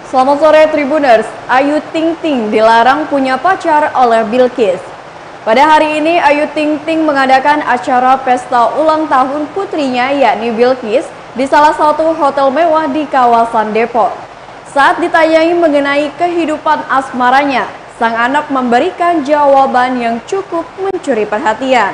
Selamat sore Tribuners, Ayu Ting Ting dilarang punya pacar oleh Bilqis. Pada hari ini Ayu Ting Ting mengadakan acara pesta ulang tahun putrinya yakni Bilqis di salah satu hotel mewah di kawasan Depok. Saat ditanyai mengenai kehidupan asmaranya, sang anak memberikan jawaban yang cukup mencuri perhatian.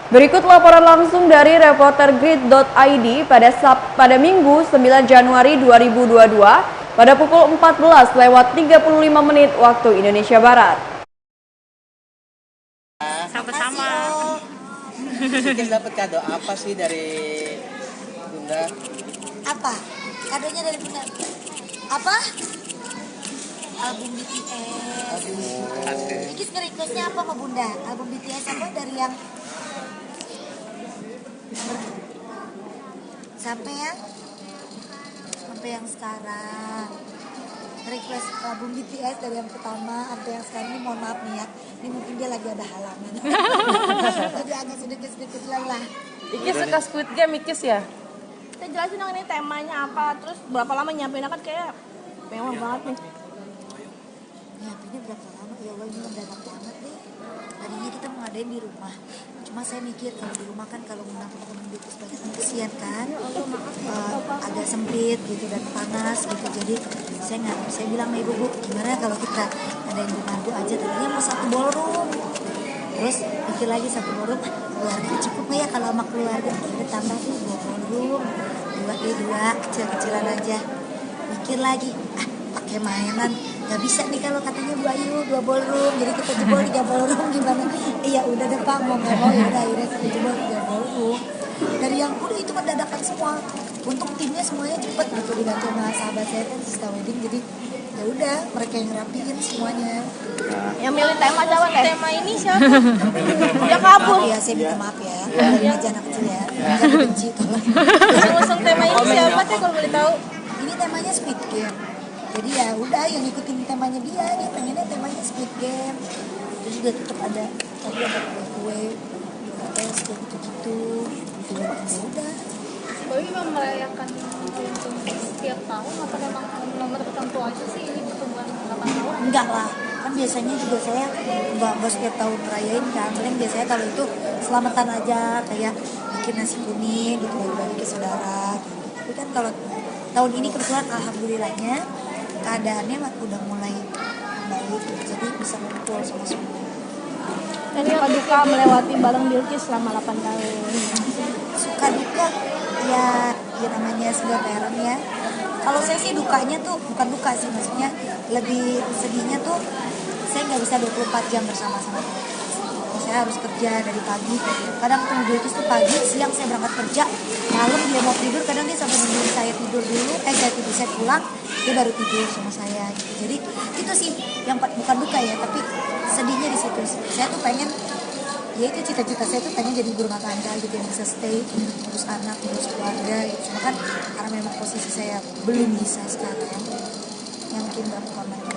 Berikut laporan langsung dari reporter grid.id pada Minggu 9 Januari 2022 pada pukul 14:35 waktu Indonesia Barat. Sama-sama. Mungkin dapat kado apa sih dari Bunda? Apa? Kadonya dari Bunda. Apa? Album BTS. Ini requestnya apa sama Bunda? Album BTS apa dari yang sampai yang sekarang. Request album BTS dari yang pertama sampai yang sekarang ini, mohon maaf nih ya, ini mungkin dia lagi ada halangan. Jadi agak sedikit lelah. Iki suka Squid Game, Ikis ya? Kita jelasin dong ini temanya apa, terus berapa lama nyiapinnya, kan kayak mewah banget nih. Nyiapinnya berapa lama? Ya Allah, ini mendadak banget nih. Tadinya kita mau ngadain di rumah, cuma saya mikir kalau di rumah kan kalau ngundang teman-teman Bilqis banyak kesian kan, agak sempit gitu dan panas gitu. Jadi saya bilang sama ibu, gimana kalau kita ngadain di rumah aja. Tadinya mau satu ballroom, terus mikir lagi satu ballroom keluarga cukup nggak ya kalau sama keluarga, kita tambah tuh dua ballroom, dua kecil-kecilan aja. Mikir lagi, pakai mainan nggak bisa nih kalau katanya Bu Ayu 2 ballroom, jadi kita jebol 3 ballroom gimana? Iya udah deh Pak, mau ya udah akhirnya kita jebol 3 ballroom. Dari yang udah itu dadakan semua. Untuk timnya semuanya cepet gitu, dibantu sama sahabat saya kan Sista Wedding, jadi ya udah mereka yang rapiin semuanya. Yang milih tema siapa? Tema ini siapa? Dia kabur. Ya saya minta maaf ya, dari aja anak kecil ya, jangan benci tolong. Yang ngusung tema ini siapa sih kalau boleh tahu? Ini temanya Squid Game. Jadi ya udah yang ikutin temanya dia pengennya temanya Squid Game. Terus juga tetap ada tadi ada kue es kayak gitu. Ya udah. Boy memang merayakan setiap tahun atau memang nomor tertentu aja sih ini pertumbuhan 8 tahun? Enggak lah, kan biasanya juga saya enggak setiap tahun ngerayain kan. Paling biasanya kalau itu selamatan aja, kayak bikin nasi kuning gitu bagi-bagi ke saudara gitu. Tapi kan kalau tahun ini kebetulan alhamdulillahnya keadaannya udah mulai baik, jadi bisa ngumpul sama semua. Tadi suka duka melewati bareng Bilqis selama 8 tahun. Suka duka ya namanya sebuah parent ya. Kalau saya sih dukanya tuh bukan duka sih, maksudnya lebih sedihnya tuh saya nggak bisa 24 jam bersama-sama. Saya harus kerja dari pagi, kadang ketemu Bilqis tuh pagi, siang saya berangkat kerja, malam dia mau tidur, kadang dia sampai nungguin saya tidur dulu, saya pulang, dia baru tidur sama saya gitu. Jadi itu sih yang bukan duka ya, tapi sedihnya di situ. Saya tuh pengen, ya itu cita-cita saya tuh pengen jadi ibu rumah tangga gitu, yang bisa stay, terus anak, terus keluarga gitu. Cuma kan karena memang posisi saya belum bisa sekarang, yang mungkin berapa lagi.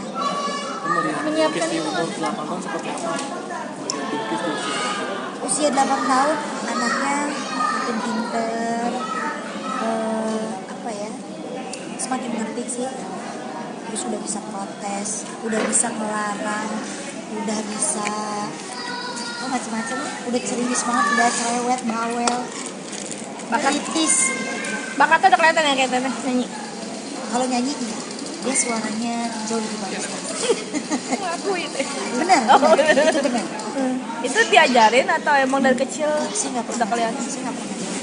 Menyiapkan itu usia 8 tahun, anaknya makin pinter, semakin ngerti sih. Terus udah bisa protes, udah bisa melarang, udah bisa macam-macam, udah serius banget, udah cerewet, bawel, kritis. bakatnya udah kelihatan ya kayak Teteh nyanyi. Kalau nyanyi enggak, dia suaranya jauh lebih bagus. Ngakui deh. Benar, itu benar. Itu diajarin atau emang dari kecil? Saya nggak pernah kelihatan, saya nggak pernah jadi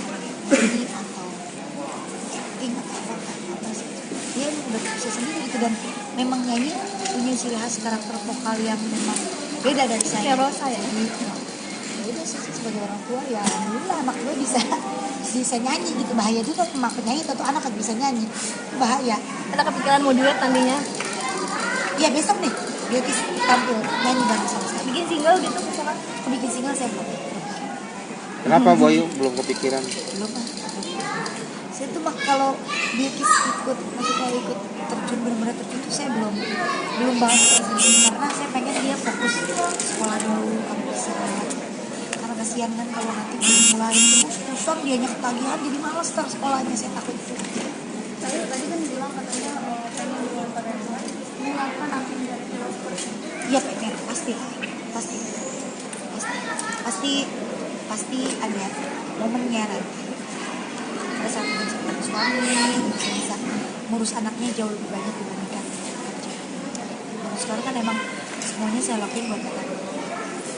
dia udah bisa sendiri gitu, dan memang nyanyi punya ciri khas karakter vokal yang memang beda dari saya. Kayak Rosa ya? Ya udah sih sebagai orang tua ya alhamdulillah anak gue bisa nyanyi gitu. Bahaya juga emak penyanyi atau anak kan bisa nyanyi, bahaya. Ada kepikiran mau duet nantinya? Ya besok nih dia bisa tampil nyanyi bareng sama saya. Bikin single gitu misalkan? Bikin single saya belum. Kenapa Boy belum kepikiran? Belum lah. Saya tuh kalau Bilqis maksudnya ikut terjun, benar-benar terjun tuh saya belum banget karena saya pengen dia fokus sekolah dulu kalau bisa. Karena kasihan kan kalau nanti mulai terus dianya ketagihan jadi malas sekolahnya, saya takut itu. Tadi kan bilang katanya pengen dengan pada momennya nanti. Pada saat bisa ketemu suami, bisa ngurus anaknya jauh lebih banyak dibandingkan kerja. Kalau sekarang kan emang semuanya saya lakuin buat anak.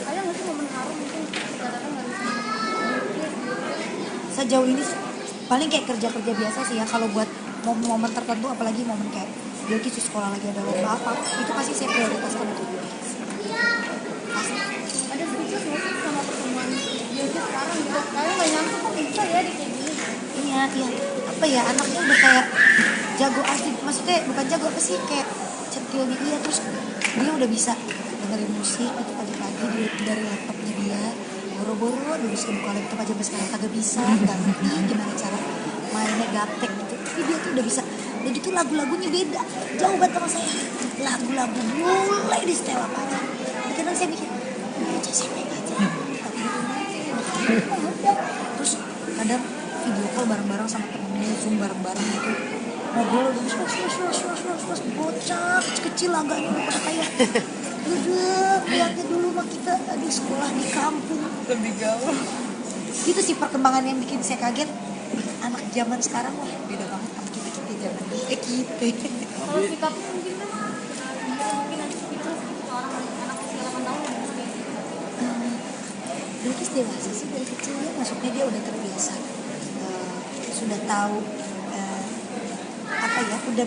Ada nggak sih momen haru mungkin kadang-kadang nggak bisa melukis gitu? Sejauh ini paling kayak kerja-kerja biasa sih ya. Kalau buat momen tertentu, apalagi momen kayak Bilkis di sekolah lagi ada lomba apa, itu pasti saya prioritaskan untuk Bilkis. Pasti. Ada speechless nggak sih sama pertemuan Bilkis sekarang gitu? Kalian nggak nyangka kok bisa ya di kayak gini. Iya, apa ya, anaknya udah kayak jago asli, maksudnya bukan jago apa sih, kayak centilnya iya, terus dia udah bisa dengerin musik itu pagi-pagi dari laptopnya dia, boro-boro dulu suka buka laptop aja sampai sekarang kagak bisa, nggak ngerti gimana cara mainnya gaptek gitu, tapi dia tuh udah bisa. Udah gitu lagu-lagunya beda, jauh banget sama saya, lagu-lagu mulai di setel apa aja. Kadang saya mikir, aja saya main aja, terus kadang video call bareng-bareng sama temennya, zoom bareng-bareng gitu, ngobrol udah sus bocah kecil agaknya udah pada kayak udah lihatnya dulu mah kita di sekolah di kampung Lebih gaul. itu sih perkembangan yang bikin saya kaget. Anak zaman sekarang wah beda banget sama kita zaman dulu kita. Kalau sikapnya mungkin kan mungkin nanti speechless gitu orang anak usia 8 tahun yang bisa kayak gitu. Bilkis dewasa sih dari kecilnya, maksudnya dia udah terbiasa, sudah tahu apa ya, udah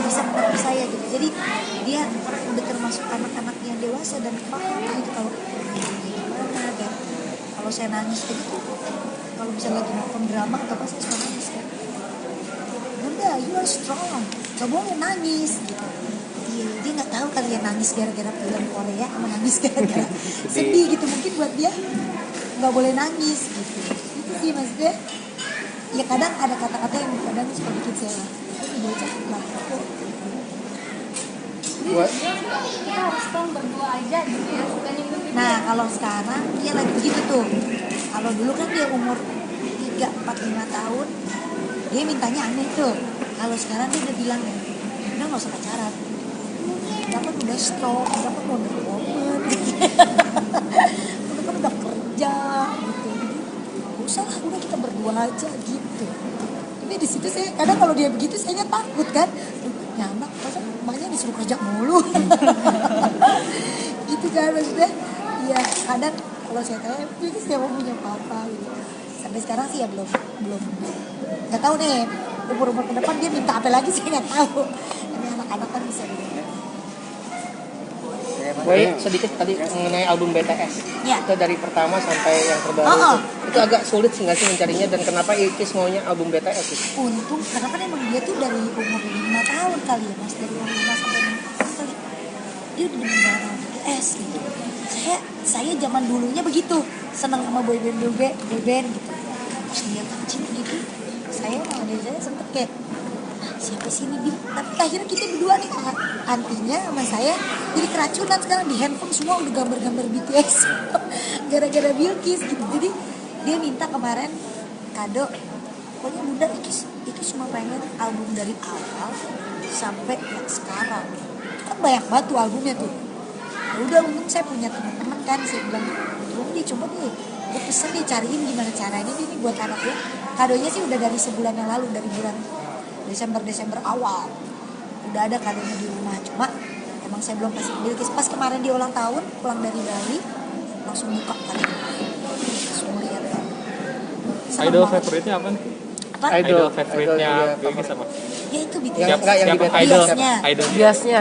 bisa mengerti saya gitu. Jadi dia udah termasuk anak-anak yang dewasa dan paham gitu kalau gimana. Dan kalau saya nangis kayak gitu, kalau bisa lagi nonton drama atau apa saya suka nangis kan. Bunda, you are strong, gak boleh nangis gitu. Dia nggak tahu kali ya nangis gara-gara film Korea sama nangis gara-gara sedih gitu. Mungkin buat dia nggak boleh nangis gitu. Itu sih maksudnya. Ya kadang ada kata-kata yang kadang suka bikin saya ini bocah kenapa kok. Kita harus strong berdua aja gitu ya. Bukannya gitu. Nah kalau sekarang dia lagi begitu tuh. Kalau dulu kan dia umur 3, 4, 5 tahun dia mintanya aneh tuh. Kalau sekarang dia udah bilang ya udah nggak usah pacaran, dapat udah strong, dapat mau berkomen udah kan udah kerja gitu, nggak usah lah, udah kita berdua aja gitu. Tapi di situ saya kadang kalau dia begitu saya takut kan, ya anak masa makanya disuruh kerja mulu gitu kan maksudnya. Ya kadang kalau saya tanya jadi saya mau punya papa gitu. Sampai sekarang sih ya belum nggak tahu nih umur ke depan dia minta apa lagi saya nggak tahu. Ini anak-anak kan bisa gitu. Boy, sedikit tadi mengenai album BTS. Ya. Itu dari pertama sampai yang terbaru. Itu agak sulit sih nggak sih mencarinya, dan kenapa Ikis maunya album BTS itu? Untung karena kan emang dia tuh dari umur 5 tahun kali ya mas, dari umur 5 sampai 6 tahun kali dia udah demen banget sama BTS gitu. Saya zaman dulunya begitu, seneng sama boyband gitu. Terus dia kecil gitu, saya sama dia sempet kayak siapa sih ini Bil? Tapi akhirnya kita berdua nih antinya sama saya jadi keracunan sekarang, di handphone semua udah gambar-gambar BTS gara-gara Bilkis gitu. Jadi dia minta kemarin kado, pokoknya bunda Ikis cuma pengen album dari awal sampai yang sekarang. Kan banyak banget tuh albumnya tuh. Ya udah untung saya punya teman-teman kan, saya bilang coba deh gue pesen deh, cariin gimana caranya ini buat anak gue. Kadonya sih udah dari sebulan yang lalu, dari bulan Desember awal udah ada kadonya di rumah, cuma emang saya belum kasih ke Bilkis. Pas kemarin dia ulang tahun pulang dari Bali langsung buka kado, langsung lihat kan. Idol favoritnya apa nih? Apa? Idol favoritnya Bilkis apa? Ya itu BTS. Yang enggak, yang di BTS. idol Biasnya. idol Biasnya.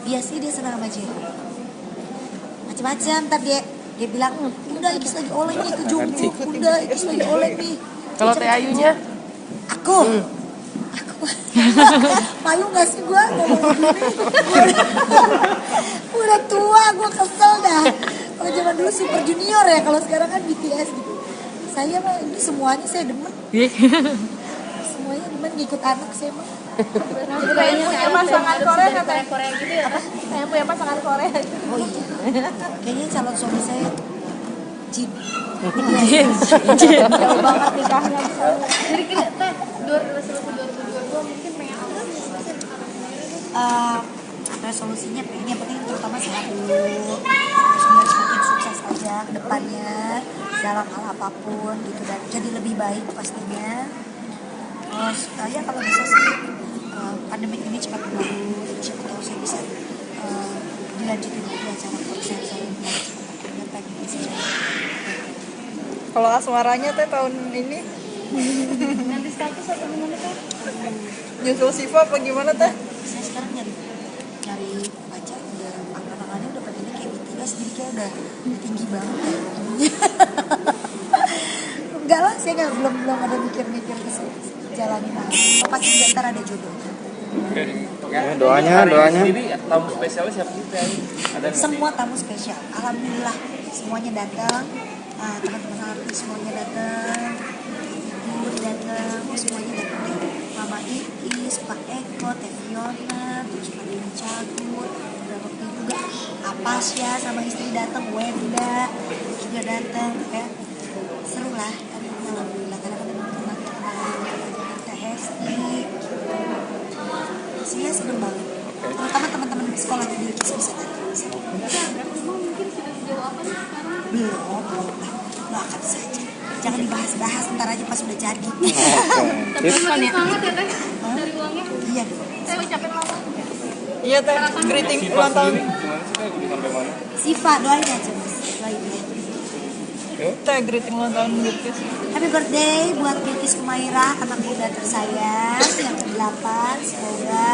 Biasanya dia senang sama J. Macam-macam, ntar dia bilang, udah Ikis lagi oleh nih ke Jungkook, udah Ikis lagi oleh nih. Kalau Teh Ayunya? Aku malu gak sih gue ngomong gini? Udah tua, gue kesel dah. Kalau zaman dulu Super Junior ya, kalau sekarang kan BTS gitu. Saya mah ini semuanya saya demen. Semuanya demen, ngikut anak saya mah. Kayaknya punya pasangan Korea katanya. Korea gitu ya kan? Saya punya pasangan Korea. Oh iya, kayaknya calon suami saya Jin. Jauh banget nikahnya. Jadi kira Teh resolusi 2022 mungkin pengen apa sih? Resolusinya pengen yang penting terutama sehat dulu, terus biar semakin sukses lagi aja ke depannya dalam hal apapun gitu, dan jadi lebih baik pastinya. Terus ya kalau bisa sih pandemi ini cepat berlalu, terus siapa tahu saya bisa dilanjutin lagi acara konser saya yang cepat pengen sih. Kalau asmaranya teh tahun ini Nanti status atau gimana tuh? nyusul Siva apa gimana teh? Saya sekarang nyari pacar, udah angan-angannya udah pengennya kayak BTS, jadi kayak udah tinggi banget ya ininya. Enggak lah, saya belum ada mikir-mikir ke jalanin aja. Pasti ntar ada jodohnya. Ya, doanya. Sendiri tamu spesialnya siapa sih Teh Ayu? Ada nggak? Semua tamu spesial, alhamdulillah semuanya datang. Teman-teman artis semuanya datang, ibu datang, semuanya datang deh. Mama Iis, Pak Eko, Teh Fiona, terus Pak Dini Cagur, beberapa waktu juga Apasya sama istri datang, Wenda juga datang, ya seru lah. Alhamdulillah, kadang-kadang kenal Teh Hesti, sih seru banget. Terutama teman-teman sekolah di Bilkis bisa datang. Mungkin sudah sejauh apa nih sekarang? Belum, doakan saja. Jangan dibahas-bahas, ntar aja pas udah jadi. Tapi makin semangat ya teh dari uangnya. Iya. Saya ucapin mama. Iya teh, greeting ulang tahun. Gimana sih Teh? Udah sampai mana? Siva, doain aja mas, doain ya. Teh, greeting ulang tahun Bilkis. Happy birthday buat Bilkis Kumaira, anak muda tersayang yang ke-8. Semoga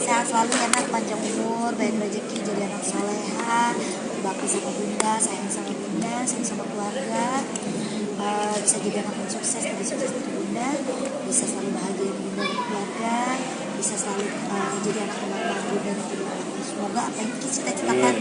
sehat selalu ya nak, panjang umur, banyak rezeki, jadi anak soleha, berbakti sama bunda, sayang sama bunda, sayang sama keluarga. Bisa jadi anak yang sukses, lebih sukses dari bunda, bisa selalu bahagia bunda dan keluarga, bisa selalu menjadi anak yang bunda dan kedua orang. Semoga apa yang kita cita-citakan